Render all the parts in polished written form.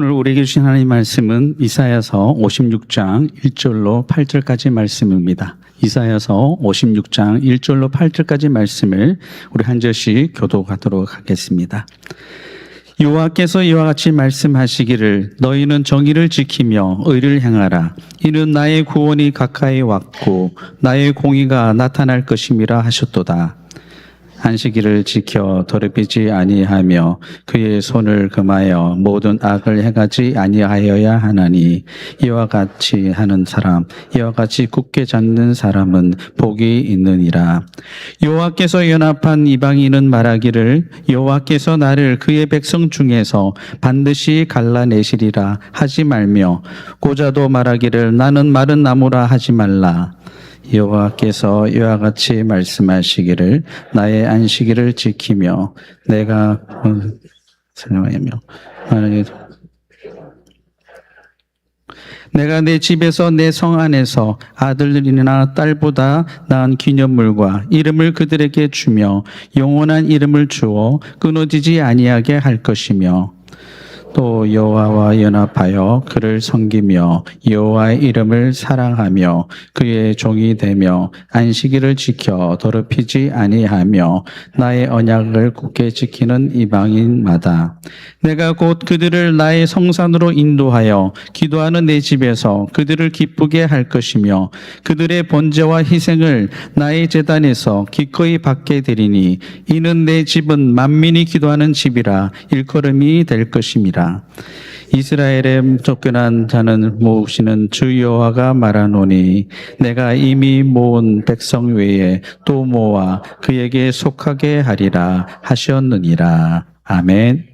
오늘 우리에게 주신 하나님 말씀은 이사야서 56장 1절로 8절까지 말씀입니다. 이사야서 56장 1절로 8절까지 말씀을 우리 한 절씩 교독하도록 하겠습니다. 여호와께서 이와 같이 말씀하시기를 너희는 정의를 지키며 의를 행하라. 이는 나의 구원이 가까이 왔고 나의 공의가 나타날 것임이라 하셨도다. 안식일을 지켜 더럽히지 아니하며 그의 손을 금하여 모든 악을 행하지 아니하여야 하나니 이와 같이 하는 사람 이와 같이 굳게 잡는 사람은 복이 있느니라. 여호와께서 연합한 이방인은 말하기를 여호와께서 나를 그의 백성 중에서 반드시 갈라내시리라 하지 말며 고자도 말하기를 나는 마른 나무라 하지 말라. 여호와께서 이와 같이 말씀하시기를 나의 안식일을 지키며 내가 내 집에서 내 성 안에서 아들이나 딸보다 나은 기념물과 이름을 그들에게 주며 영원한 이름을 주어 끊어지지 아니하게 할 것이며 또 여호와와 연합하여 그를 섬기며 여호와의 이름을 사랑하며 그의 종이 되며 안식일을 지켜 더럽히지 아니하며 나의 언약을 굳게 지키는 이방인마다 내가 곧 그들을 나의 성산으로 인도하여 기도하는 내 집에서 그들을 기쁘게 할 것이며 그들의 번제와 희생을 나의 제단에서 기꺼이 받게 되리니 이는 내 집은 만민이 기도하는 집이라 일컬음이 될 것임이라. 이스라엘의 쫓겨난 자는 모으시는 주 여호와가 말하노니 내가 이미 모은 백성 외에 또 모아 그에게 속하게 하리라 하셨느니라. 아멘.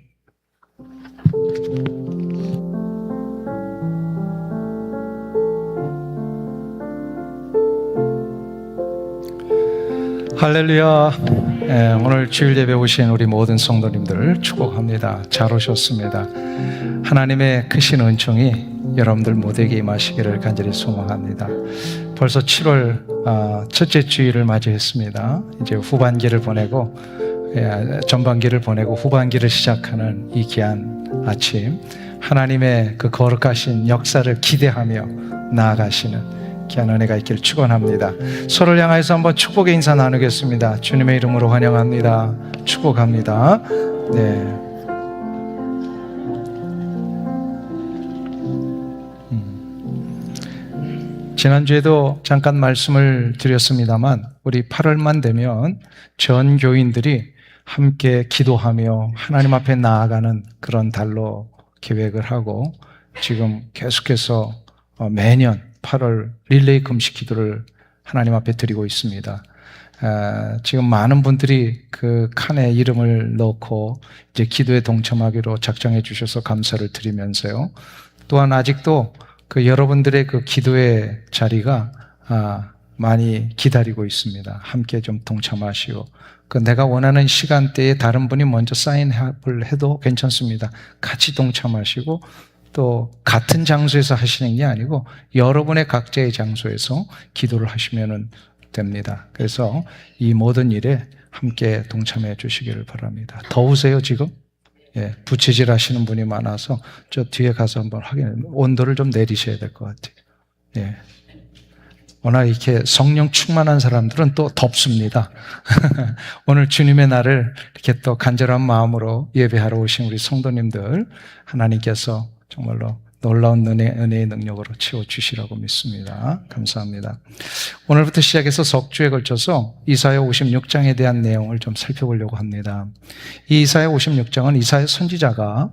할렐루야. 오늘 주일 예배 오신 우리 모든 성도님들 축복합니다. 잘 오셨습니다. 하나님의 크신 은총이 여러분들 모두에게 임하시기를 간절히 소망합니다. 벌써 7월 첫째 주일을 맞이했습니다. 이제 후반기를 보내고 전반기를 보내고 후반기를 시작하는 이 귀한 아침, 하나님의 그 거룩하신 역사를 기대하며 나아가시는 귀한 은혜가 있기를 축원합니다. 서로를 향해서 한번 축복의 인사 나누겠습니다. 주님의 이름으로 환영합니다. 축복합니다. 네. 지난주에도 잠깐 말씀을 드렸습니다만 우리 8월만 되면 전 교인들이 함께 기도하며 하나님 앞에 나아가는 그런 달로 계획을 하고 지금 계속해서 매년 8월 릴레이 금식 기도를 하나님 앞에 드리고 있습니다. 지금 많은 분들이 그 칸에 이름을 넣고 이제 기도에 동참하기로 작정해 주셔서 감사를 드리면서요. 또한 아직도 그 여러분들의 그 기도의 자리가 많이 기다리고 있습니다. 함께 좀 동참하시고 그 내가 원하는 시간대에 다른 분이 먼저 사인을 해도 괜찮습니다. 같이 동참하시고 또 같은 장소에서 하시는 게 아니고 여러분의 각자의 장소에서 기도를 하시면 됩니다. 그래서 이 모든 일에 함께 동참해 주시기를 바랍니다. 더우세요 지금? 예, 부채질 하시는 분이 많아서 저 뒤에 가서 한번 온도를 좀 내리셔야 될 것 같아요. 예. 워낙 이렇게 성령 충만한 사람들은 또 덥습니다. 오늘 주님의 날을 이렇게 또 간절한 마음으로 예배하러 오신 우리 성도님들 하나님께서 정말로 놀라운 은혜의 능력으로 채워주시라고 믿습니다. 감사합니다. 오늘부터 시작해서 석 주에 걸쳐서 이사야 56장에 대한 내용을 좀 살펴보려고 합니다. 이 이사야 56장은 이사야 선지자가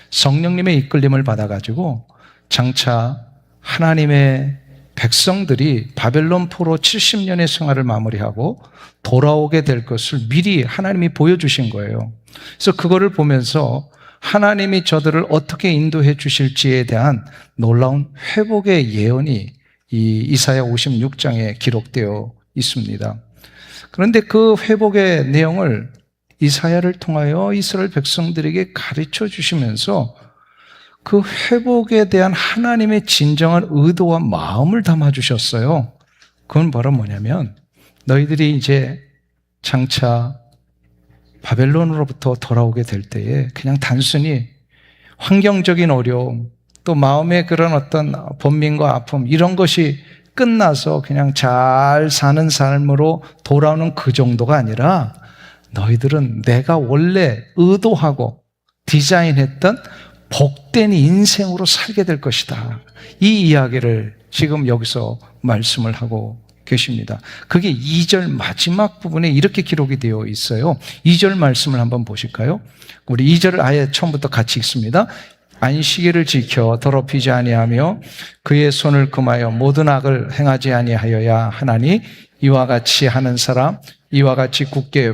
성령님의 이끌림을 받아가지고 장차 하나님의 백성들이 바벨론 포로 70년의 생활을 마무리하고 돌아오게 될 것을 미리 하나님이 보여주신 거예요. 그래서 그거를 보면서 하나님이 저들을 어떻게 인도해 주실지에 대한 놀라운 회복의 예언이 이 이사야 56장에 기록되어 있습니다. 그런데 그 회복의 내용을 이사야를 통하여 이스라엘 백성들에게 가르쳐 주시면서 그 회복에 대한 하나님의 진정한 의도와 마음을 담아 주셨어요. 그건 바로 뭐냐면 너희들이 이제 장차 바벨론으로부터 돌아오게 될 때에 그냥 단순히 환경적인 어려움, 또 마음의 그런 어떤 번민과 아픔, 이런 것이 끝나서 그냥 잘 사는 삶으로 돌아오는 그 정도가 아니라 너희들은 내가 원래 의도하고 디자인했던 복된 인생으로 살게 될 것이다. 이 이야기를 지금 여기서 말씀을 하고 계십니다. 그게 2절 마지막 부분에 이렇게 기록이 되어 있어요. 2절 말씀을 한번 보실까요? 우리 2절을 아예 처음부터 같이 읽습니다. 안식일을 지켜 더럽히지 아니하며 그의 손을 금하여 모든 악을 행하지 아니하여야 하나니 이와 같이 하는 사람, 이와 같이 굳게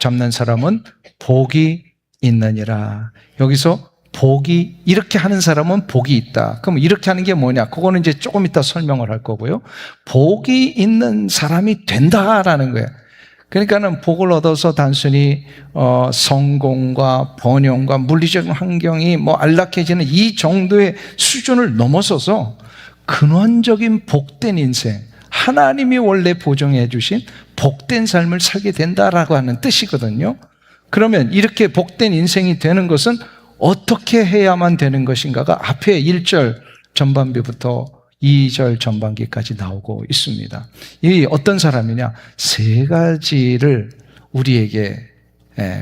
잡는 사람은 복이 있느니라. 여기서 복이, 이렇게 하는 사람은 복이 있다. 그럼 이렇게 하는 게 뭐냐? 그거는 이제 조금 이따 설명을 할 거고요. 복이 있는 사람이 된다라는 거예요. 그러니까는 복을 얻어서 단순히 성공과 번영과 물리적 환경이 안락해지는 이 정도의 수준을 넘어서서 근원적인 복된 인생, 하나님이 원래 보정해 주신 복된 삶을 살게 된다라고 하는 뜻이거든요. 그러면 이렇게 복된 인생이 되는 것은 어떻게 해야만 되는 것인가가 앞에 1절 전반부부터 2절 전반기까지 나오고 있습니다. 이 어떤 사람이냐? 세 가지를 우리에게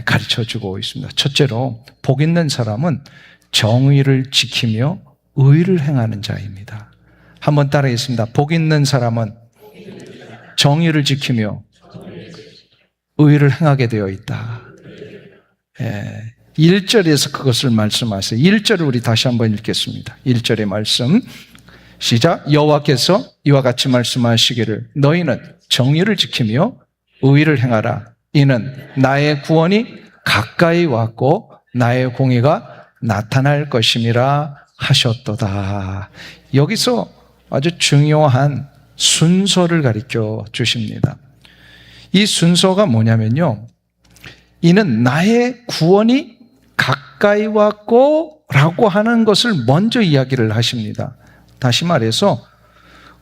가르쳐 주고 있습니다. 첫째로, 복 있는 사람은 정의를 지키며 의를 행하는 자입니다. 한번 따라하겠습니다. 복 있는 사람은 정의를 지키며 의를 행하게 되어 있다. 1절에서 그것을 말씀하세요. 1절을 우리 다시 한번 읽겠습니다. 1절의 말씀 시작. 여호와께서 이와 같이 말씀하시기를 너희는 정의를 지키며 의를 행하라. 이는 나의 구원이 가까이 왔고 나의 공의가 나타날 것임이라 하셨도다. 여기서 아주 중요한 순서를 가르쳐 주십니다. 이 순서가 뭐냐면요, 이는 나의 구원이 가까이 왔고 라고 하는 것을 먼저 이야기를 하십니다. 다시 말해서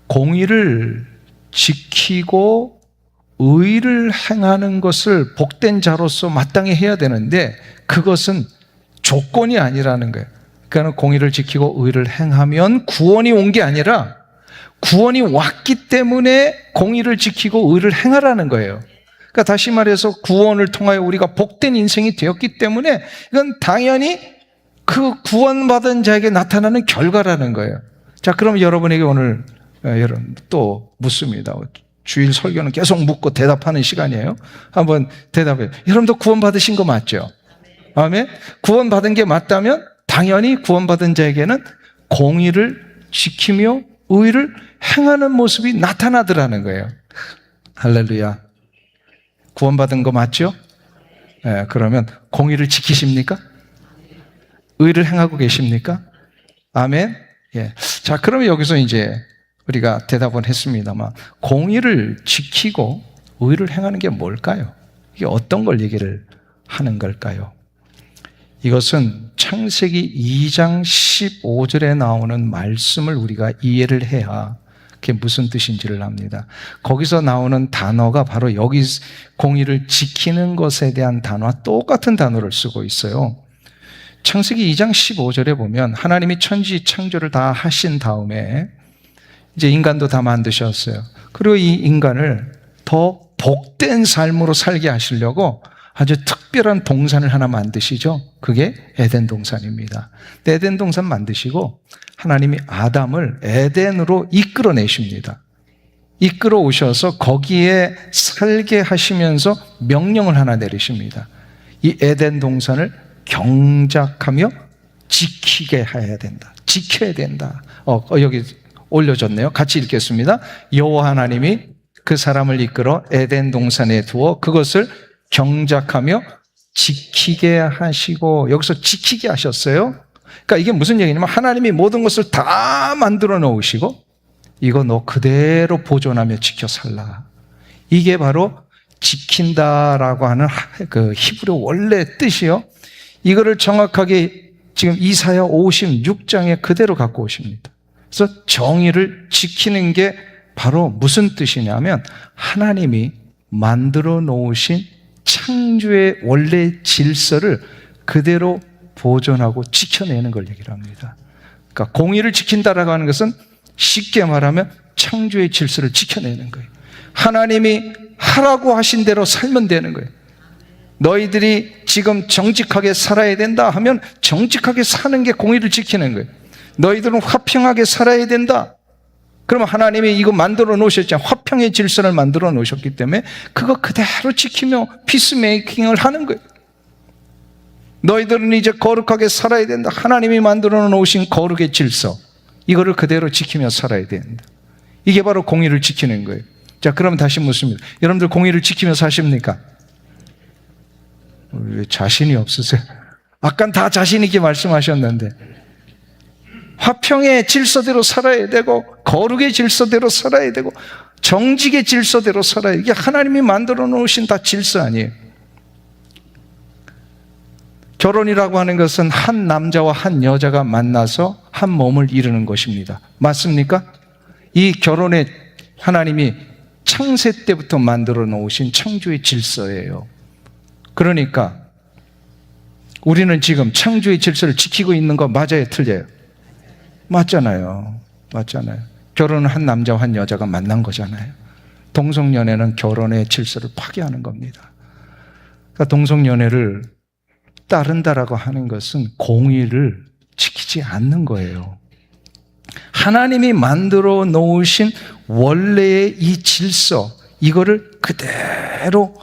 공의를 지키고 의를 행하는 것을 복된 자로서 마땅히 해야 되는데 그것은 조건이 아니라는 거예요. 그러니까 공의를 지키고 의를 행하면 구원이 온 게 아니라 구원이 왔기 때문에 공의를 지키고 의를 행하라는 거예요. 그러니까 다시 말해서 구원을 통하여 우리가 복된 인생이 되었기 때문에 이건 당연히 그 구원받은 자에게 나타나는 결과라는 거예요. 자, 그럼 여러분에게 오늘 여러분 또 묻습니다. 주일 설교는 계속 묻고 대답하는 시간이에요. 한번 대답해요. 여러분도 구원받으신 거 맞죠? 아멘. 구원받은 게 맞다면 당연히 구원받은 자에게는 공의를 지키며 의를 행하는 모습이 나타나더라는 거예요. 할렐루야. 구원받은 거 맞죠? 네, 그러면 공의를 지키십니까? 의를 행하고 계십니까? 아멘. 예. 자, 그러면 여기서 이제 우리가 대답은 했습니다만 공의를 지키고 의를 행하는 게 뭘까요? 이게 어떤 걸 얘기를 하는 걸까요? 이것은 창세기 2장 15절에 나오는 말씀을 우리가 이해를 해야 그게 무슨 뜻인지를 압니다. 거기서 나오는 단어가 바로 여기 공의를 지키는 것에 대한 단어와 똑같은 단어를 쓰고 있어요. 창세기 2장 15절에 보면 하나님이 천지 창조를 다 하신 다음에 이제 인간도 다 만드셨어요. 그리고 이 인간을 더 복된 삶으로 살게 하시려고 아주 특별한 동산을 하나 만드시죠. 그게 에덴 동산입니다. 에덴 동산 만드시고 하나님이 아담을 에덴으로 이끌어내십니다. 이끌어 오셔서 거기에 살게 하시면서 명령을 하나 내리십니다. 이 에덴 동산을 경작하며 지키게 해야 된다. 지켜야 된다. 여기 올려줬네요. 같이 읽겠습니다. 여호와 하나님이 그 사람을 이끌어 에덴 동산에 두어 그것을 경작하며 지키게 하시고, 여기서 지키게 하셨어요. 그러니까 이게 무슨 얘기냐면 하나님이 모든 것을 다 만들어 놓으시고 이거 너 그대로 보존하며 지켜 살라. 이게 바로 지킨다라고 하는 그 히브리 원래 뜻이요. 이거를 정확하게 지금 이사야 56장에 그대로 갖고 오십니다. 그래서 정의를 지키는 게 바로 무슨 뜻이냐면 하나님이 만들어 놓으신 창조의 원래 질서를 그대로 보존하고 지켜내는 걸 얘기를 합니다. 그러니까 공의를 지킨다라고 하는 것은 쉽게 말하면 창조의 질서를 지켜내는 거예요. 하나님이 하라고 하신 대로 살면 되는 거예요. 너희들이 지금 정직하게 살아야 된다 하면 정직하게 사는 게 공의를 지키는 거예요. 너희들은 화평하게 살아야 된다. 그러면 하나님이 이거 만들어 놓으셨잖아요. 화평의 질서를 만들어 놓으셨기 때문에 그거 그대로 지키며 피스메이킹을 하는 거예요. 너희들은 이제 거룩하게 살아야 된다. 하나님이 만들어 놓으신 거룩의 질서, 이거를 그대로 지키며 살아야 된다. 이게 바로 공의를 지키는 거예요. 자, 그럼 다시 묻습니다. 여러분들 공의를 지키며 사십니까? 왜 자신이 없으세요? 아까 다 자신 있게 말씀하셨는데, 화평의 질서대로 살아야 되고 거룩의 질서대로 살아야 되고 정직의 질서대로 살아야 돼요. 이게 하나님이 만들어 놓으신 다 질서 아니에요. 결혼이라고 하는 것은 한 남자와 한 여자가 만나서 한 몸을 이루는 것입니다. 맞습니까? 이 결혼에 하나님이 창세 때부터 만들어 놓으신 창조의 질서예요. 그러니까 우리는 지금 창조의 질서를 지키고 있는 거 맞아요, 틀려요? 맞잖아요. 맞잖아요. 결혼은 한 남자와 한 여자가 만난 거잖아요. 동성연애는 결혼의 질서를 파괴하는 겁니다. 그러니까 동성연애를 따른다라고 하는 것은 공의를 지키지 않는 거예요. 하나님이 만들어 놓으신 원래의 이 질서, 이거를 그대로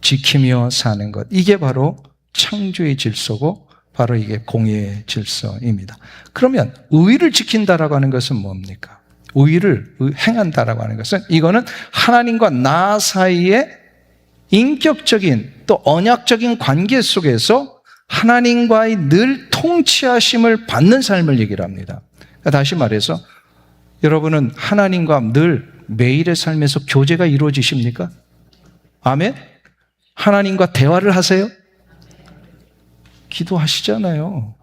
지키며 사는 것, 이게 바로 창조의 질서고 바로 이게 공의의 질서입니다. 그러면 의를 지킨다라고 하는 것은 뭡니까? 의를 행한다라고 하는 것은 이거는 하나님과 나 사이의 인격적인 또 언약적인 관계 속에서 하나님과의 늘 통치하심을 받는 삶을 얘기를 합니다. 그러니까 다시 말해서 여러분은 하나님과 늘 매일의 삶에서 교제가 이루어지십니까? 아멘? 하나님과 대화를 하세요? 기도하시잖아요.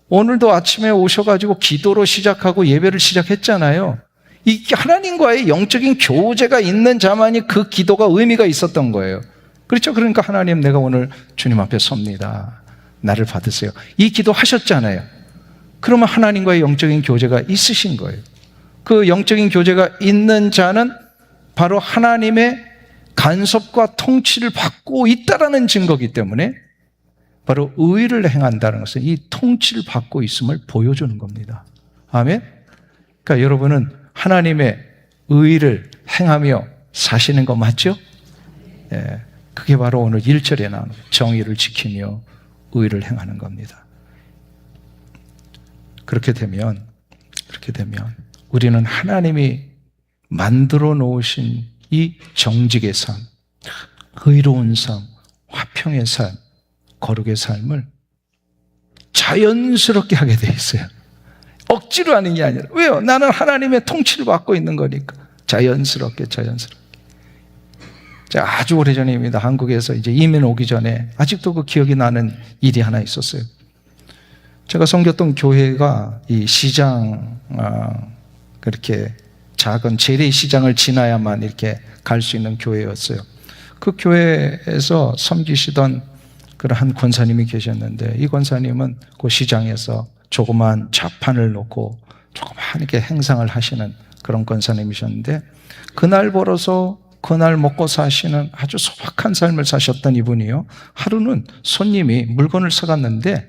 오늘도 아침에 오셔가지고 기도로 시작하고 예배를 시작했잖아요. 이 하나님과의 영적인 교제가 있는 자만이 그 기도가 의미가 있었던 거예요. 그렇죠? 그러니까 하나님, 내가 오늘 주님 앞에 섭니다. 나를 받으세요. 이 기도 하셨잖아요. 그러면 하나님과의 영적인 교제가 있으신 거예요. 그 영적인 교제가 있는 자는 바로 하나님의 간섭과 통치를 받고 있다라는 증거이기 때문에 바로 의를 행한다는 것은 이 통치를 받고 있음을 보여주는 겁니다. 아멘? 그러니까 여러분은 하나님의 의를 행하며 사시는 거 맞죠? 예, 그게 바로 오늘 1절에 나오는 정의를 지키며 의를 행하는 겁니다. 그렇게 되면 우리는 하나님이 만들어 놓으신 이 정직의 삶, 의로운 삶, 화평의 삶, 거룩의 삶을 자연스럽게 하게 돼 있어요. 억지로 하는 게 아니라. 왜요? 나는 하나님의 통치를 받고 있는 거니까. 자연스럽게. 제가 아주 오래전입니다. 한국에서 이제 이민 오기 전에 아직도 그 기억이 나는 일이 하나 있었어요. 제가 섬겼던 교회가 이 시장, 그렇게 작은 재래시장을 지나야만 이렇게 갈 수 있는 교회였어요. 그 교회에서 섬기시던 그런 한 권사님이 계셨는데, 이 권사님은 그 시장에서 조그만 좌판을 놓고 조그맣게 행상을 하시는 그런 권사님이셨는데, 그날 벌어서 그날 먹고 사시는 아주 소박한 삶을 사셨던 이분이요, 하루는 손님이 물건을 사갔는데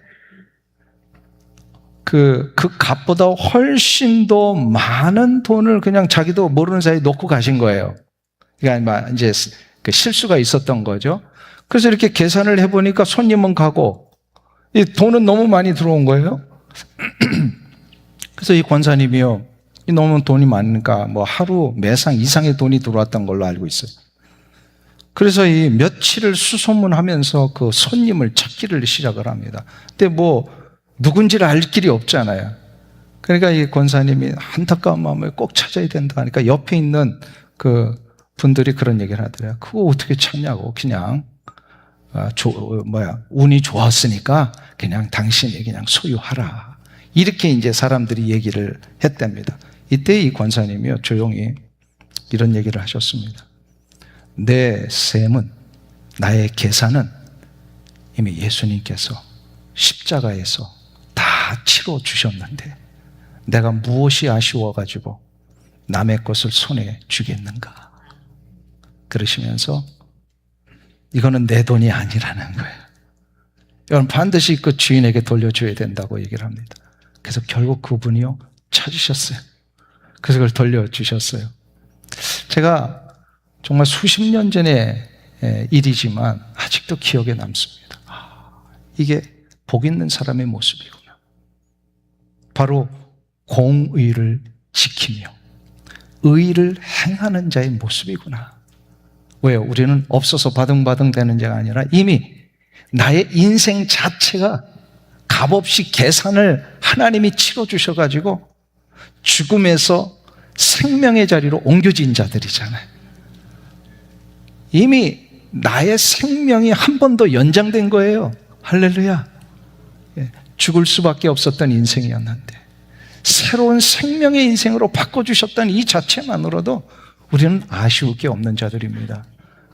그 값보다 훨씬 더 많은 돈을 그냥 자기도 모르는 사이에 놓고 가신 거예요. 그러니까 이제 그 실수가 있었던 거죠. 그래서 이렇게 계산을 해보니까 손님은 가고 이 돈은 너무 많이 들어온 거예요. 그래서 이 권사님이요, 너무 돈이 많으니까 뭐 하루 매상 이상의 돈이 들어왔던 걸로 알고 있어요. 그래서 이 며칠을 수소문하면서 그 손님을 찾기를 시작을 합니다. 근데 뭐 누군지를 알 길이 없잖아요. 그러니까 이 권사님이 안타까운 마음을 꼭 찾아야 된다 하니까 옆에 있는 그 분들이 그런 얘기를 하더래요. 그거 어떻게 찾냐고. 그냥 운이 좋았으니까 그냥 당신이 그냥 소유하라. 이렇게 이제 사람들이 얘기를 했답니다. 이때 이 권사님이요, 조용히 이런 얘기를 하셨습니다. 내 셈은, 나의 계산은 이미 예수님께서 십자가에서 다 치러 주셨는데 내가 무엇이 아쉬워가지고 남의 것을 손에 쥐겠는가? 그러시면서 이거는 내 돈이 아니라는 거예요. 이건 반드시 그 주인에게 돌려줘야 된다고 얘기를 합니다. 그래서 결국 그분이요 찾으셨어요. 그래서 그걸 돌려주셨어요. 제가 정말 수십 년 전의 일이지만 아직도 기억에 남습니다. 이게 복 있는 사람의 모습이구나. 바로 공의를 지키며 의를 행하는 자의 모습이구나. 왜요? 우리는 없어서 바등바등 되는 자가 아니라 이미 나의 인생 자체가 값없이 계산을 하나님이 치러주셔가지고 죽음에서 생명의 자리로 옮겨진 자들이잖아요. 이미 나의 생명이 한 번 더 연장된 거예요. 할렐루야. 죽을 수밖에 없었던 인생이었는데 새로운 생명의 인생으로 바꿔주셨다는 이 자체만으로도 우리는 아쉬울 게 없는 자들입니다.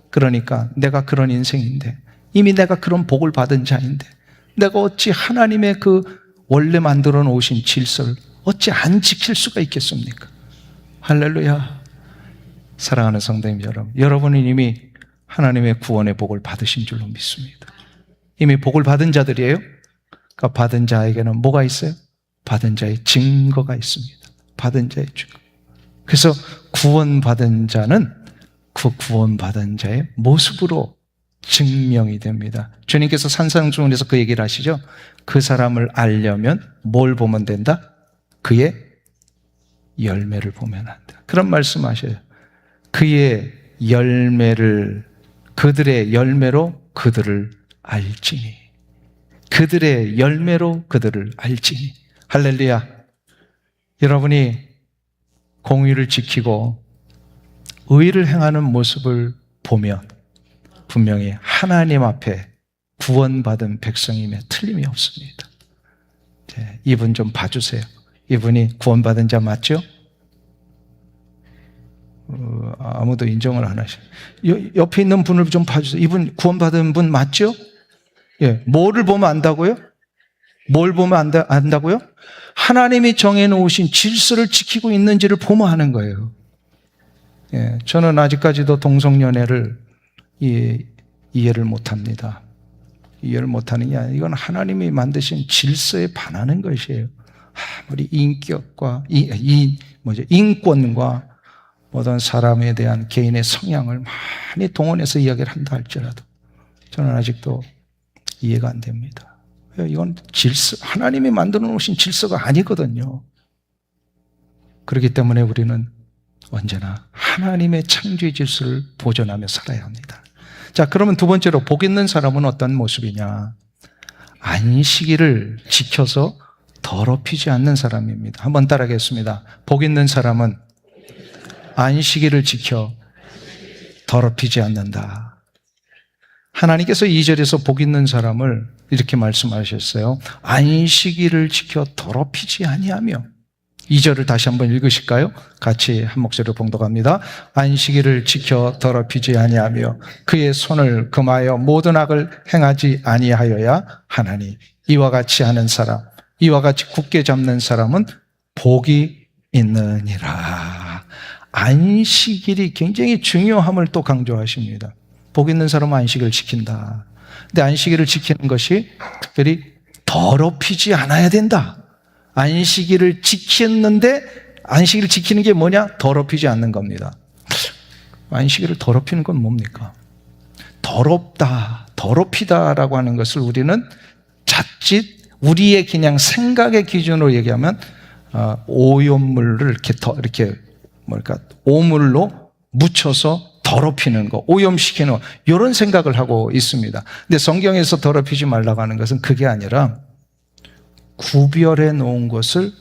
그러니까 내가 그런 인생인데 이미 내가 그런 복을 받은 자인데 내가 어찌 하나님의 그 원래 만들어 놓으신 질서를 어찌 안 지킬 수가 있겠습니까? 할렐루야. 사랑하는 성도님 여러분, 여러분은 이미 하나님의 구원의 복을 받으신 줄로 믿습니다. 이미 복을 받은 자들이에요. 그러니까 받은 자에게는 뭐가 있어요? 받은 자의 증거가 있습니다. 받은 자의 증거. 그래서 구원받은 자는 그 구원받은 자의 모습으로 증명이 됩니다. 주님께서 산상수훈에서 그 얘기를 하시죠. 그 사람을 알려면 뭘 보면 된다? 그의 열매를 보면 한다. 그런 말씀하셔요. 그의 열매를, 그들의 열매로 그들을 알지니. 그들의 열매로 그들을 알지니. 할렐루야. 여러분이 공의를 지키고 의를 행하는 모습을 보면 분명히 하나님 앞에 구원받은 백성임에 틀림이 없습니다. 이분 좀 봐주세요. 이분이 구원받은 자 맞죠? 아무도 인정을 안 하셔. 옆에 있는 분을 좀 봐주세요. 이분 구원받은 분 맞죠? 예, 뭐를 보면 안다고요? 뭘 보면 안다고요? 하나님이 정해놓으신 질서를 지키고 있는지를 보면 하는 거예요. 예, 저는 아직까지도 동성연애를 이해를 못합니다. 이해를 못하는 게 아니라 이건 하나님이 만드신 질서에 반하는 것이에요. 아무리 인격과 인권과 모든 사람에 대한 개인의 성향을 많이 동원해서 이야기를 한다 할지라도 저는 아직도 이해가 안 됩니다. 이건 질서, 하나님이 만들어 놓으신 질서가 아니거든요. 그렇기 때문에 우리는 언제나 하나님의 창조의 질서를 보존하며 살아야 합니다. 자, 그러면 두 번째로 복 있는 사람은 어떤 모습이냐? 안식일을 지켜서 더럽히지 않는 사람입니다. 한번 따라하겠습니다. 복 있는 사람은 안식일을 지켜 더럽히지 않는다. 하나님께서 2절에서 복 있는 사람을 이렇게 말씀하셨어요. 안식일을 지켜 더럽히지 아니하며. 2절을 다시 한번 읽으실까요? 같이 한 목소리로 봉독합니다. 안식일을 지켜 더럽히지 아니하며 그의 손을 금하여 모든 악을 행하지 아니하여야 하나니. 이와 같이 하는 사람, 이와 같이 굳게 잡는 사람은 복이 있느니라. 안식일이 굉장히 중요함을 또 강조하십니다. 복 있는 사람은 안식일을 지킨다. 근데 안식일을 지키는 것이 특별히 더럽히지 않아야 된다. 안식일을 지켰는데 안식일을 지키는 게 뭐냐? 더럽히지 않는 겁니다. 안식일을 더럽히는 건 뭡니까? 더럽다, 더럽히다라고 하는 것을 우리는 자칫 우리의 그냥 생각의 기준으로 얘기하면 오염물을 이렇게 뭐랄까 오물로 묻혀서 더럽히는 거, 오염시키는 거, 이런 생각을 하고 있습니다. 근데 성경에서 더럽히지 말라고 하는 것은 그게 아니라 구별해 놓은 것을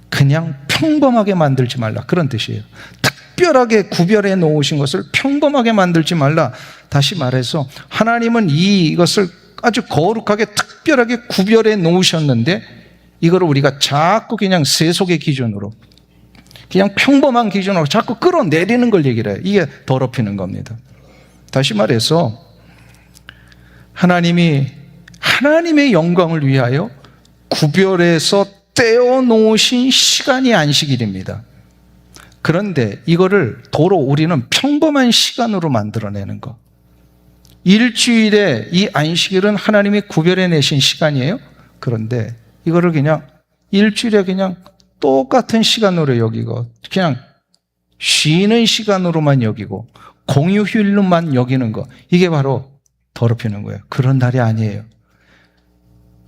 그냥 평범하게 만들지 말라, 그런 뜻이에요. 특별하게 구별해 놓으신 것을 평범하게 만들지 말라. 다시 말해서 하나님은 이것을 아주 거룩하게 특별하게 구별해 놓으셨는데 이거를 우리가 자꾸 그냥 세속의 기준으로, 그냥 평범한 기준으로 자꾸 끌어내리는 걸 얘기를 해요. 이게 더럽히는 겁니다. 다시 말해서 하나님이 하나님의 영광을 위하여 구별해서 떼어놓으신 시간이 안식일입니다. 그런데 이거를 도로 우리는 평범한 시간으로 만들어내는 거. 일주일에 이 안식일은 하나님이 구별해내신 시간이에요. 그런데 이거를 그냥 일주일에 그냥 똑같은 시간으로 여기고 그냥 쉬는 시간으로만 여기고 공휴일로만 여기는 거, 이게 바로 더럽히는 거예요. 그런 날이 아니에요.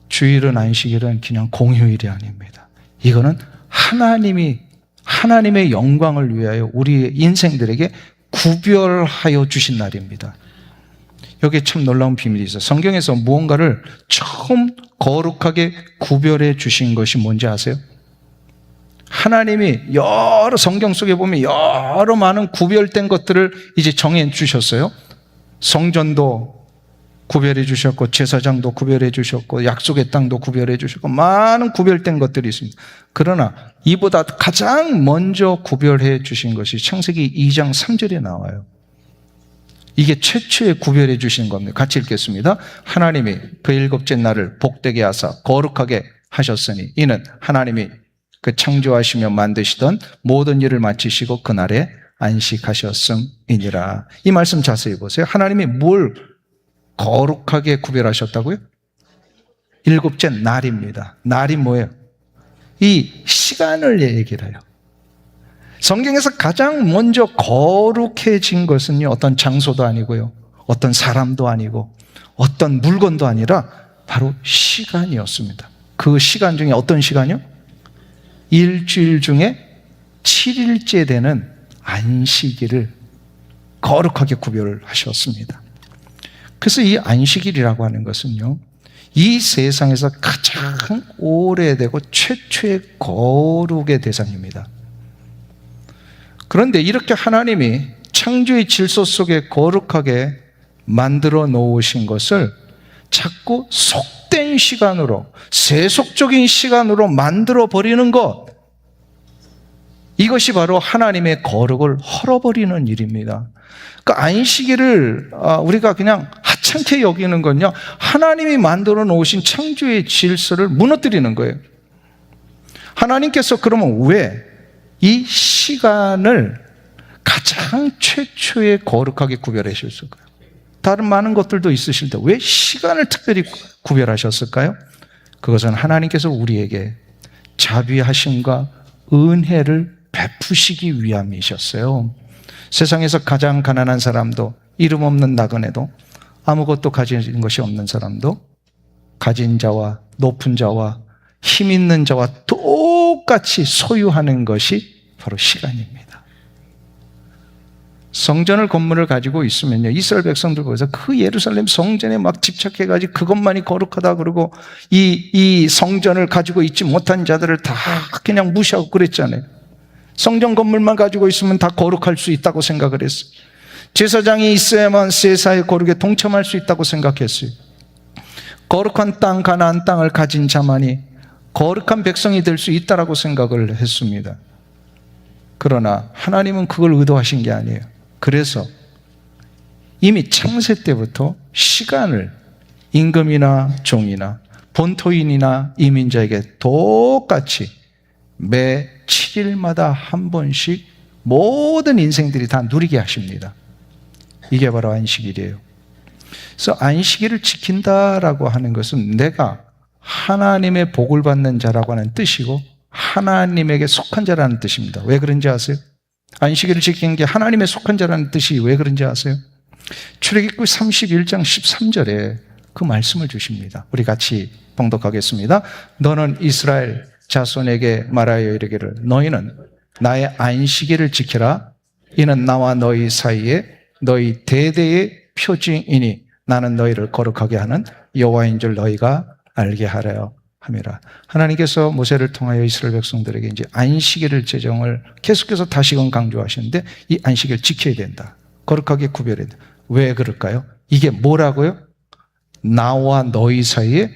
주일은 안식일은 그냥 공휴일이 아닙니다. 이거는 하나님의 영광을 위하여 우리 인생들에게 구별하여 주신 날입니다. 여기에 참 놀라운 비밀이 있어요. 성경에서 무언가를 처음 거룩하게 구별해 주신 것이 뭔지 아세요? 하나님이 여러 성경 속에 보면 여러 많은 구별된 것들을 이제 정해 주셨어요. 성전도 구별해 주셨고, 제사장도 구별해 주셨고, 약속의 땅도 구별해 주셨고, 많은 구별된 것들이 있습니다. 그러나 이보다 가장 먼저 구별해 주신 것이 창세기 2장 3절에 나와요. 이게 최초에 구별해 주신 겁니다. 같이 읽겠습니다. 하나님이 그 일곱째 날을 복되게 하사 거룩하게 하셨으니 이는 하나님이 그 창조하시며 만드시던 모든 일을 마치시고 그날에 안식하셨음이니라. 이 말씀 자세히 보세요. 하나님이 뭘 거룩하게 구별하셨다고요? 일곱째 날입니다. 날이 뭐예요? 이 시간을 얘기를 해요. 성경에서 가장 먼저 거룩해진 것은요, 어떤 장소도 아니고요, 어떤 사람도 아니고, 어떤 물건도 아니라 바로 시간이었습니다. 그 시간 중에 어떤 시간이요? 일주일 중에 7일째 되는 안식일을 거룩하게 구별하셨습니다. 그래서 이 안식일이라고 하는 것은요, 이 세상에서 가장 오래되고 최초의 거룩의 대상입니다. 그런데 이렇게 하나님이 창조의 질서 속에 거룩하게 만들어 놓으신 것을 자꾸 속된 시간으로, 세속적인 시간으로 만들어 버리는 것, 이것이 바로 하나님의 거룩을 헐어버리는 일입니다. 그 안식일을 우리가 그냥 하찮게 여기는 건요, 하나님이 만들어 놓으신 창조의 질서를 무너뜨리는 거예요. 하나님께서 그러면 왜 이 시간을 가장 최초에 거룩하게 구별하셨을까요? 다른 많은 것들도 있으실 때 왜 시간을 특별히 구별하셨을까요? 그것은 하나님께서 우리에게 자비하심과 은혜를 베푸시기 위함이셨어요. 세상에서 가장 가난한 사람도, 이름 없는 나그네도, 아무것도 가진 것이 없는 사람도 가진 자와 높은 자와 힘 있는 자와 똑같이 소유하는 것이 바로 시간입니다. 성전을 건물을 가지고 있으면요, 이스라엘 백성들 보면서 그 예루살렘 성전에 막 집착해가지고 그것만이 거룩하다 그러고 이 성전을 가지고 있지 못한 자들을 다 그냥 무시하고 그랬잖아요. 성전 건물만 가지고 있으면 다 거룩할 수 있다고 생각을 했어요. 제사장이 있어야만 제사의 거룩에 동참할 수 있다고 생각했어요. 거룩한 땅, 가나안 땅을 가진 자만이 거룩한 백성이 될 수 있다라고 생각을 했습니다. 그러나 하나님은 그걸 의도하신 게 아니에요. 그래서 이미 창세 때부터 시간을 임금이나 종이나 본토인이나 이민자에게 똑같이 매 7일마다 한 번씩 모든 인생들이 다 누리게 하십니다. 이게 바로 안식일이에요. 그래서 안식일을 지킨다라고 하는 것은 내가 하나님의 복을 받는 자라고 하는 뜻이고 하나님에게 속한 자라는 뜻입니다. 왜 그런지 아세요? 안식일을 지키는 게 하나님의 속한 자라는 뜻이 왜 그런지 아세요? 출애굽기 31장 13절에 그 말씀을 주십니다. 우리 같이 봉독하겠습니다. 너는 이스라엘 자손에게 말하여 이르기를 너희는 나의 안식일을 지키라. 이는 나와 너희 사이에 너희 대대의 표징이니 나는 너희를 거룩하게 하는 여호와인 줄 너희가 알게 하려 함이라. 하나님께서 모세를 통하여 이스라엘 백성들에게 이제 안식일을 제정을 계속해서 다시금 강조하시는데 이 안식일 지켜야 된다. 거룩하게 구별해야 된다. 왜 그럴까요? 이게 뭐라고요? 나와 너희 사이에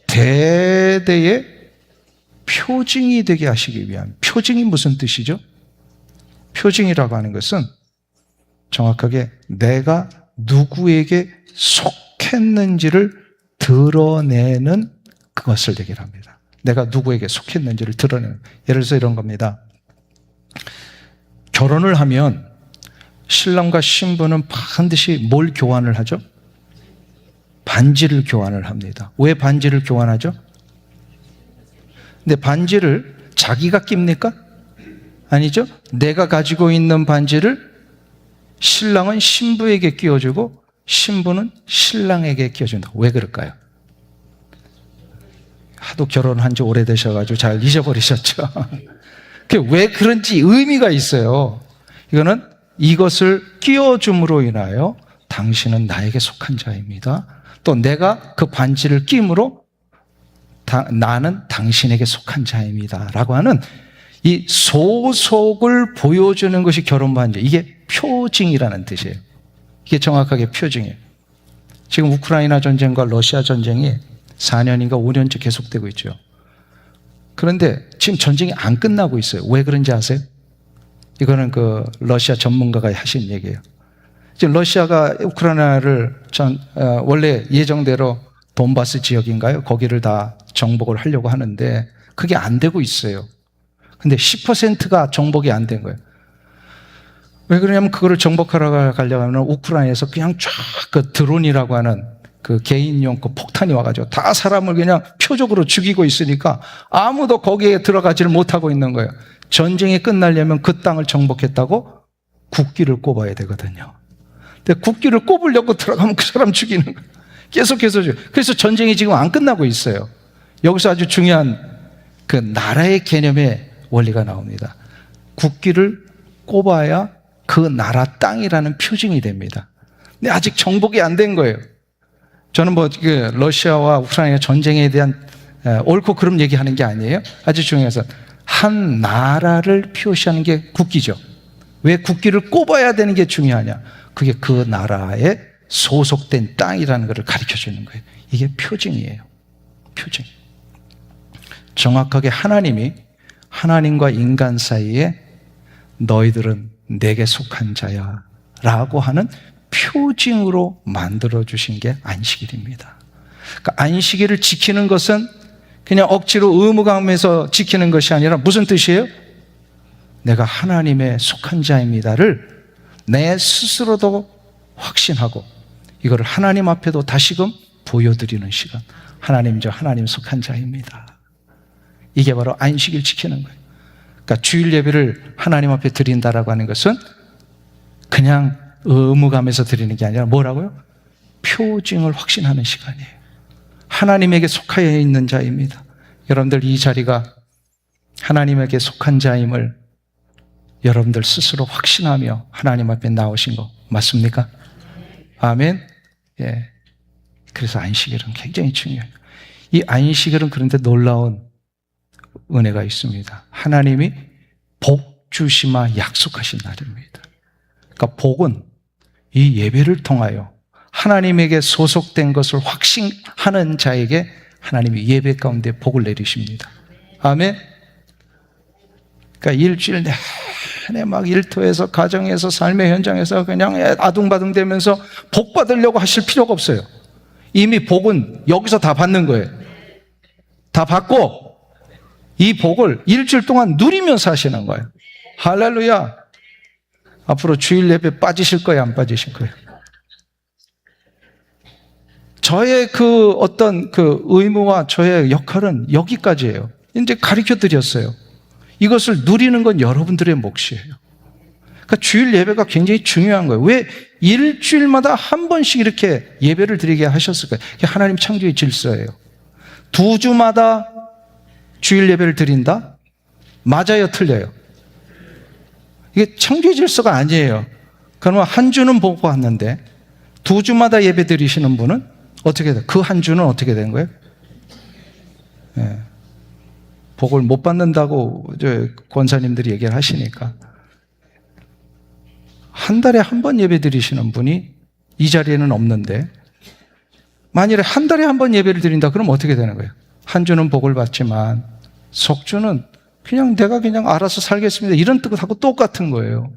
대대의 표징이 되게 하시기 위한. 표징이 무슨 뜻이죠? 표징이라고 하는 것은 정확하게 내가 누구에게 속했는지를 드러내는 그것을 얘기를 합니다. 내가 누구에게 속했는지를 드러내는. 예를 들어서 이런 겁니다. 결혼을 하면 신랑과 신부는 반드시 뭘 교환을 하죠? 반지를 교환을 합니다. 왜 반지를 교환하죠? 근데 반지를 자기가 낍니까? 아니죠. 내가 가지고 있는 반지를 신랑은 신부에게 끼워주고 신부는 신랑에게 끼워준다. 왜 그럴까요? 하도 결혼한 지 오래되셔가지고 잘 잊어버리셨죠. 왜 그런지 의미가 있어요. 이거는 이것을 끼워줌으로 인하여 당신은 나에게 속한 자입니다. 또 내가 그 반지를 낌으로 나는 당신에게 속한 자입니다. 라고 하는 이 소속을 보여주는 것이 결혼 반지. 이게 표징이라는 뜻이에요. 이게 정확하게 표징이에요. 지금 우크라이나 전쟁과 러시아 전쟁이 4년인가 5년째 계속되고 있죠. 그런데 지금 전쟁이 안 끝나고 있어요. 왜 그런지 아세요? 이거는 그 러시아 전문가가 하신 얘기예요. 지금 러시아가 우크라이나를 원래 예정대로 돈바스 지역인가요? 거기를 다 정복을 하려고 하는데 그게 안 되고 있어요. 근데 10%가 정복이 안 된 거예요. 왜 그러냐면 그거를 정복하러 가려고 하면 우크라이나에서 그냥 쫙 그 드론이라고 하는 그 개인용 그 폭탄이 와가지고 다 사람을 그냥 표적으로 죽이고 있으니까 아무도 거기에 들어가지를 못하고 있는 거예요. 전쟁이 끝나려면 그 땅을 정복했다고 국기를 꼽아야 되거든요. 근데 국기를 꼽으려고 들어가면 그 사람 죽이는 거예요. 계속해서 죽여요. 그래서 전쟁이 지금 안 끝나고 있어요. 여기서 아주 중요한 그 나라의 개념의 원리가 나옵니다. 국기를 꼽아야 그 나라 땅이라는 표징이 됩니다. 근데 아직 정복이 안 된 거예요. 저는 러시아와 우크라이나 전쟁에 대한 옳고 그름 얘기하는 게 아니에요. 아주 중요해서 한 나라를 표시하는 게 국기죠. 왜 국기를 꼽아야 되는 게 중요하냐? 그게 그 나라에 소속된 땅이라는 것을 가르쳐 주는 거예요. 이게 표징이에요. 표징. 정확하게 하나님과 인간 사이에 너희들은 내게 속한 자야 라고 하는 표징으로 만들어주신 게 안식일입니다. 그러니까 안식일을 지키는 것은 그냥 억지로 의무감에서 지키는 것이 아니라 무슨 뜻이에요? 내가 하나님의 속한 자입니다를 내 스스로도 확신하고 이거를 하나님 앞에도 다시금 보여드리는 시간. 하나님 속한 자입니다. 이게 바로 안식일 지키는 거예요. 그러니까 주일 예배를 하나님 앞에 드린다라고 하는 것은 그냥 의무감에서 드리는 게 아니라 뭐라고요? 표징을 확신하는 시간이에요. 하나님에게 속하여 있는 자입니다. 여러분들 이 자리가 하나님에게 속한 자임을 여러분들 스스로 확신하며 하나님 앞에 나오신 거 맞습니까? 아멘. 예. 그래서 안식일은 굉장히 중요해요. 이 안식일은 그런데 놀라운 은혜가 있습니다. 하나님이 복 주시마 약속하신 날입니다. 그러니까 복은 이 예배를 통하여 하나님에게 소속된 것을 확신하는 자에게 하나님이 예배 가운데 복을 내리십니다. 아멘. 그러니까 일주일 내내 막 일터에서 가정에서 삶의 현장에서 그냥 아둥바둥 되면서 복 받으려고 하실 필요가 없어요. 이미 복은 여기서 다 받는 거예요. 다 받고 이 복을 일주일 동안 누리면서 하시는 거예요. 할렐루야. 앞으로 주일 예배 빠지실 거예요, 안 빠지실 거예요? 저의 그 어떤 그 의무와 저의 역할은 여기까지예요. 이제 가르쳐 드렸어요. 이것을 누리는 건 여러분들의 몫이에요. 그러니까 주일 예배가 굉장히 중요한 거예요. 왜 일주일마다 한 번씩 이렇게 예배를 드리게 하셨을까요? 이게 하나님 창조의 질서예요. 2주마다 주일 예배를 드린다? 맞아요, 틀려요? 이게 창조의 질서가 아니에요. 그러면 한 주는 보고 왔는데 2주마다 예배 드리시는 분은 어떻게 돼요? 그 한 주는 어떻게 된 거예요? 예. 복을 못 받는다고 권사님들이 얘기를 하시니까 한 달에 한 번 예배 드리시는 분이 이 자리에는 없는데 만일에 한 달에 한 번 예배를 드린다 그러면 어떻게 되는 거예요? 한 주는 복을 받지만 속주는 그냥 내가 그냥 알아서 살겠습니다 이런 뜻하고 똑같은 거예요.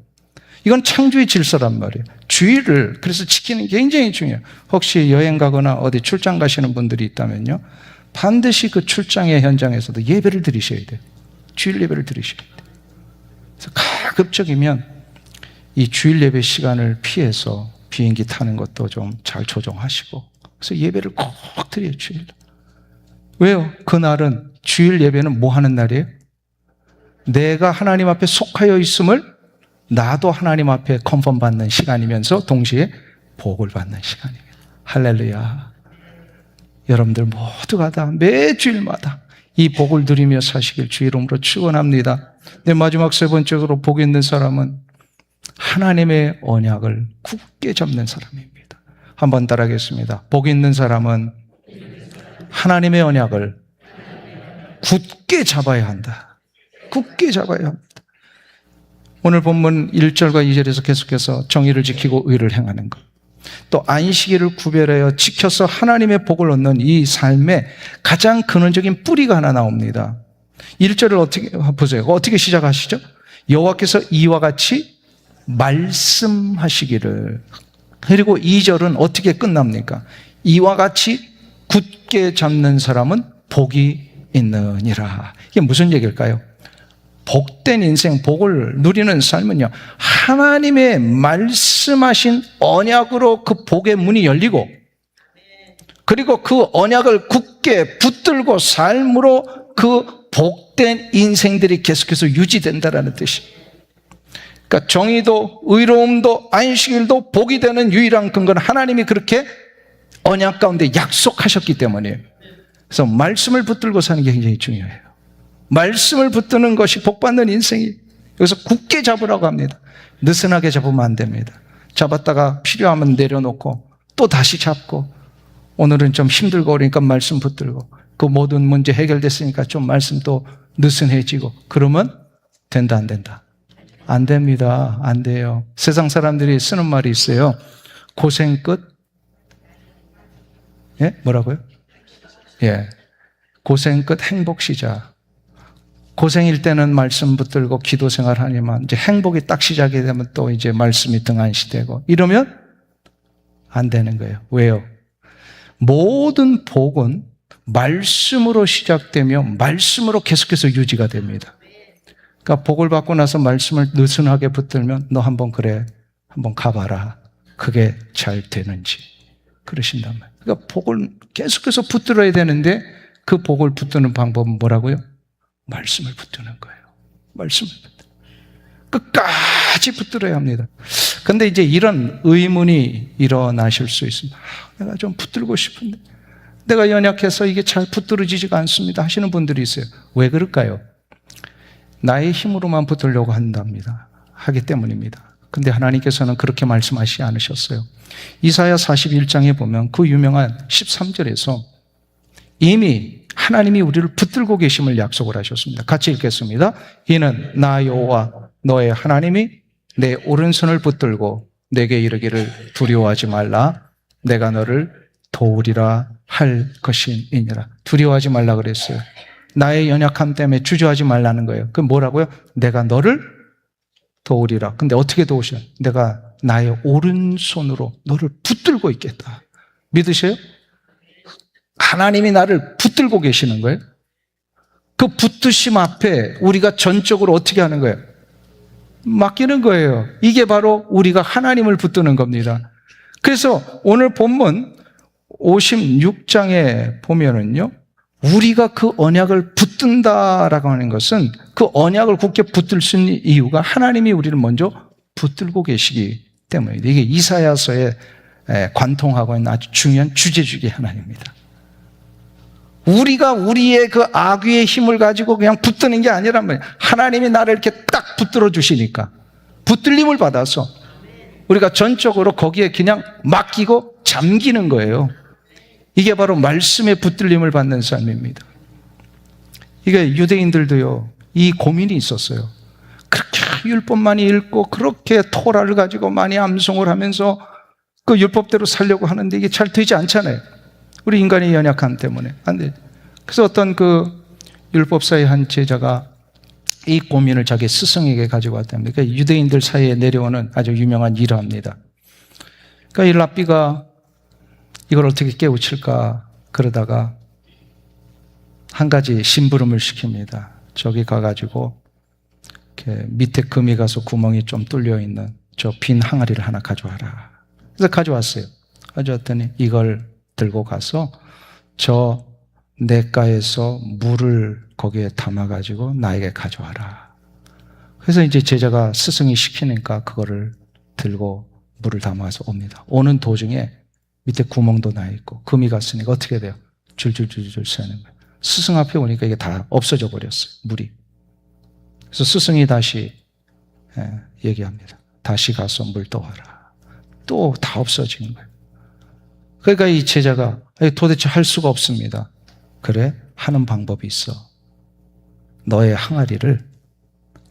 이건 창조의 질서란 말이에요. 주의를 그래서 지키는 게 굉장히 중요해요. 혹시 여행 가거나 어디 출장 가시는 분들이 있다면요, 반드시 그 출장의 현장에서도 예배를 드리셔야 돼요. 주일 예배를 드리셔야 돼요. 그래서 가급적이면 이 주일 예배 시간을 피해서 비행기 타는 것도 좀 잘 조정하시고, 그래서 예배를 꼭 드려요, 주일. 왜요? 그날은, 주일 예배는 뭐 하는 날이에요? 내가 하나님 앞에 속하여 있음을 나도 하나님 앞에 컨펌 받는 시간이면서 동시에 복을 받는 시간입니다. 할렐루야. 여러분들 모두가 다 매 주일마다 이 복을 누리며 사시길 주 이름으로 축원합니다. 네, 마지막 세 번째로 복 있는 사람은 하나님의 언약을 굳게 잡는 사람입니다. 한번 따라하겠습니다. 복 있는 사람은 하나님의 언약을 굳게 잡아야 한다. 굳게 잡아야 합니다. 오늘 본문 1절과 2절에서 계속해서 정의를 지키고 의를 행하는 것, 또 안식일을 구별하여 지켜서 하나님의 복을 얻는 이 삶의 가장 근원적인 뿌리가 하나 나옵니다. 1절을 어떻게 보세요. 어떻게 시작하시죠? 여호와께서 이와 같이 말씀하시기를. 그리고 2절은 어떻게 끝납니까? 이와 같이 굳게 잡는 사람은 복이 있느니라. 이게 무슨 얘기일까요? 복된 인생, 복을 누리는 삶은요, 하나님의 말씀하신 언약으로 그 복의 문이 열리고, 그리고 그 언약을 굳게 붙들고 삶으로 그 복된 인생들이 계속해서 유지된다라는 뜻이에요. 그러니까 정의도 의로움도 안식일도 복이 되는 유일한 근거는 하나님이 그렇게 언약 가운데 약속하셨기 때문이에요. 그래서 말씀을 붙들고 사는 게 굉장히 중요해요. 말씀을 붙드는 것이 복받는 인생이, 여기서 굳게 잡으라고 합니다. 느슨하게 잡으면 안 됩니다. 잡았다가 필요하면 내려놓고 또 다시 잡고, 오늘은 좀 힘들고 그러니까 말씀 붙들고, 그 모든 문제 해결됐으니까 좀 말씀 또 느슨해지고, 그러면 된다 안 된다? 안 됩니다. 안 돼요. 세상 사람들이 쓰는 말이 있어요. 고생 끝? 예? 뭐라고요? 예. 고생 끝 행복 시작. 고생일 때는 말씀 붙들고 기도 생활 하니만 이제 행복이 딱 시작이 되면 또 이제 말씀이 등한시되고, 이러면 안 되는 거예요. 왜요? 모든 복은 말씀으로 시작되며 말씀으로 계속해서 유지가 됩니다. 그러니까 복을 받고 나서 말씀을 느슨하게 붙들면 너 한번 그래, 한번 가봐라. 그게 잘 되는지 그러신단 말이에요. 그러니까 복을 계속해서 붙들어야 되는데 그 복을 붙드는 방법은 뭐라고요? 말씀을 붙드는 거예요. 말씀을 붙들어. 끝까지 붙들어야 합니다. 근데 이제 이런 의문이 일어나실 수 있습니다. 내가 좀 붙들고 싶은데 내가 연약해서 이게 잘 붙들어지지가 않습니다 하시는 분들이 있어요. 왜 그럴까요? 나의 힘으로만 붙들려고 한답니다. 하기 때문입니다. 근데 하나님께서는 그렇게 말씀하시지 않으셨어요. 이사야 41장에 보면 그 유명한 13절에서 이미 하나님이 우리를 붙들고 계심을 약속을 하셨습니다. 같이 읽겠습니다. 이는 나 여호와 너의 하나님이 내 오른손을 붙들고 내게 이르기를 두려워하지 말라. 내가 너를 도우리라 할 것이니라. 두려워하지 말라 그랬어요. 나의 연약함 때문에 주저하지 말라는 거예요. 그럼 뭐라고요? 내가 너를 도우리라. 근데 어떻게 도우셔? 내가 나의 오른손으로 너를 붙들고 있겠다. 믿으세요? 하나님이 나를 붙들고 계시는 거예요. 그 붙드심 앞에 우리가 전적으로 어떻게 하는 거예요? 맡기는 거예요. 이게 바로 우리가 하나님을 붙드는 겁니다. 그래서 오늘 본문 56장에 보면은요, 우리가 그 언약을 붙든다라고 하는 것은 그 언약을 굳게 붙들 수 있는 이유가 하나님이 우리를 먼저 붙들고 계시기 때문입니다. 이게 이사야서에 관통하고 있는 아주 중요한 주제 중에 하나입니다. 우리가 우리의 그 악의의 힘을 가지고 그냥 붙드는 게 아니란 말이에요. 하나님이 나를 이렇게 딱 붙들어 주시니까 붙들림을 받아서 우리가 전적으로 거기에 그냥 맡기고 잠기는 거예요. 이게 바로 말씀의 붙들림을 받는 삶입니다. 이게 유대인들도요, 이 고민이 있었어요. 그렇게 율법 많이 읽고 그렇게 토라를 가지고 많이 암송을 하면서 그 율법대로 살려고 하는데 이게 잘 되지 않잖아요. 우리 인간의 연약함 때문에 안 돼. 그래서 어떤 그 율법사의 한 제자가 이 고민을 자기 스승에게 가지고 왔답니다. 그러니까 유대인들 사이에 내려오는 아주 유명한 일화입니다. 그러니까 이 랍비가 이걸 어떻게 깨우칠까 그러다가 한 가지 심부름을 시킵니다. 저기 가가지고 이렇게 밑에 금이 가서 구멍이 좀 뚫려 있는 저 빈 항아리를 하나 가져와라. 그래서 가져왔어요. 가져왔더니 이걸 들고 가서 저 냇가에서 물을 거기에 담아가지고 나에게 가져와라. 그래서 이제 제자가 스승이 시키니까 그거를 들고 물을 담아서 옵니다. 오는 도중에 밑에 구멍도 나 있고 금이 갔으니까 어떻게 돼요? 줄줄줄줄 새는 거예요. 스승 앞에 오니까 이게 다 없어져 버렸어요. 물이. 그래서 스승이 다시 얘기합니다. 다시 가서 물 떠와라. 또 다 없어지는 거예요. 그러니까 이 제자가 도대체 할 수가 없습니다. 그래? 하는 방법이 있어. 너의 항아리를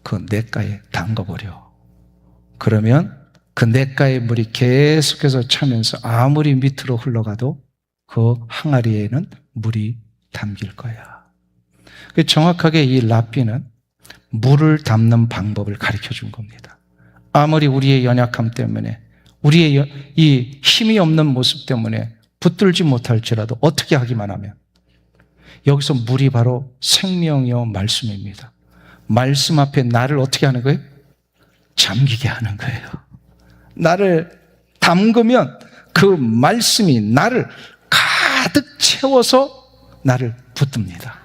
그 냇가에 담가버려. 그러면 그 냇가의 물이 계속해서 차면서 아무리 밑으로 흘러가도 그 항아리에는 물이 담길 거야. 정확하게 이 랍비는 물을 담는 방법을 가르쳐 준 겁니다. 아무리 우리의 연약함 때문에 우리의 이 힘이 없는 모습 때문에 붙들지 못할지라도 어떻게 하기만 하면 여기서 물이 바로 생명이요 말씀입니다. 말씀 앞에 나를 어떻게 하는 거예요? 잠기게 하는 거예요. 나를 담그면 그 말씀이 나를 가득 채워서 나를 붙듭니다.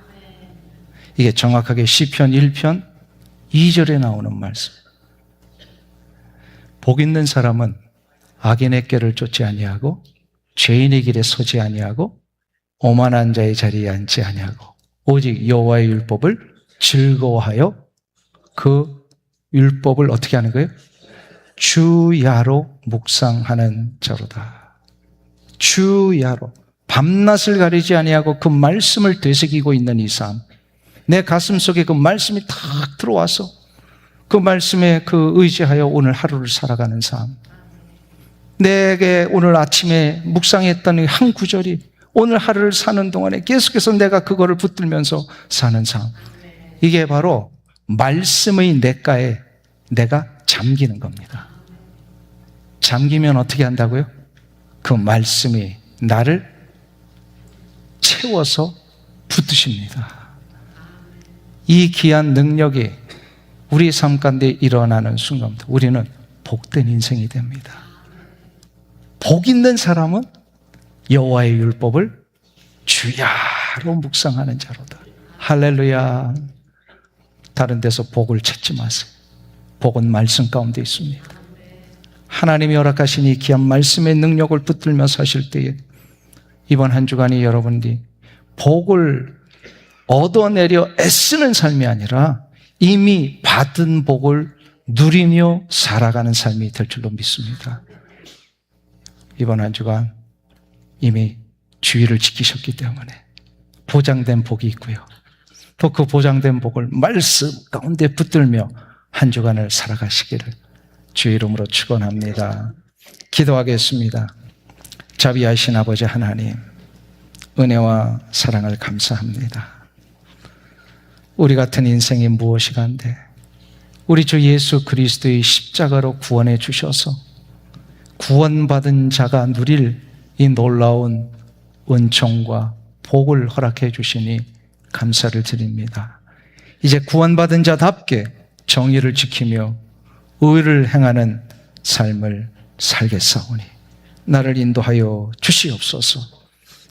이게 정확하게 시편 1편 2절에 나오는 말씀. 복 있는 사람은 악인의 꾀를 쫓지 아니하고 죄인의 길에 서지 아니하고 오만한 자의 자리에 앉지 아니하고 오직 여호와의 율법을 즐거워하여 그 율법을 어떻게 하는 거예요? 주야로 묵상하는 자로다. 주야로 밤낮을 가리지 아니하고 그 말씀을 되새기고 있는 이 삶. 내 가슴 속에 그 말씀이 탁 들어와서 그 말씀에 그 의지하여 오늘 하루를 살아가는 삶. 내게 오늘 아침에 묵상했던 한 구절이 오늘 하루를 사는 동안에 계속해서 내가 그거를 붙들면서 사는 삶. 이게 바로 말씀의 냇가에 내가 잠기는 겁니다. 잠기면 어떻게 한다고요? 그 말씀이 나를 채워서 붙드십니다. 이 귀한 능력이 우리 삶 가운데 일어나는 순간부터 우리는 복된 인생이 됩니다. 복 있는 사람은 여호와의 율법을 주야로 묵상하는 자로다. 할렐루야. 다른 데서 복을 찾지 마세요. 복은 말씀 가운데 있습니다. 하나님이 허락하신 이 귀한 말씀의 능력을 붙들며 사실 때에 이번 한 주간이 여러분들이 복을 얻어내려 애쓰는 삶이 아니라 이미 받은 복을 누리며 살아가는 삶이 될 줄로 믿습니다. 이번 한 주간 이미 주의를 지키셨기 때문에 보장된 복이 있고요. 또 그 보장된 복을 말씀 가운데 붙들며 한 주간을 살아가시기를 주의 이름으로 축원합니다. 기도하겠습니다. 자비하신 아버지 하나님, 은혜와 사랑을 감사합니다. 우리 같은 인생이 무엇이 간데 우리 주 예수 그리스도의 십자가로 구원해 주셔서 구원받은 자가 누릴 이 놀라운 은총과 복을 허락해 주시니 감사를 드립니다. 이제 구원받은 자답게 정의를 지키며 의를 행하는 삶을 살겠사오니 나를 인도하여 주시옵소서.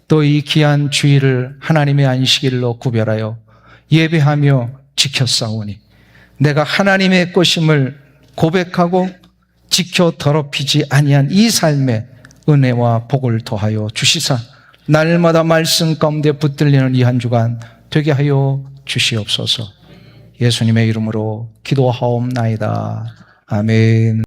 또 이 귀한 주일을 하나님의 안식일로 구별하여 예배하며 지켰사오니 내가 하나님의 것임을 고백하고 지켜 더럽히지 아니한 이 삶에 은혜와 복을 더하여 주시사 날마다 말씀 가운데 붙들리는 이 한 주간 되게 하여 주시옵소서. 예수님의 이름으로 기도하옵나이다. 아멘.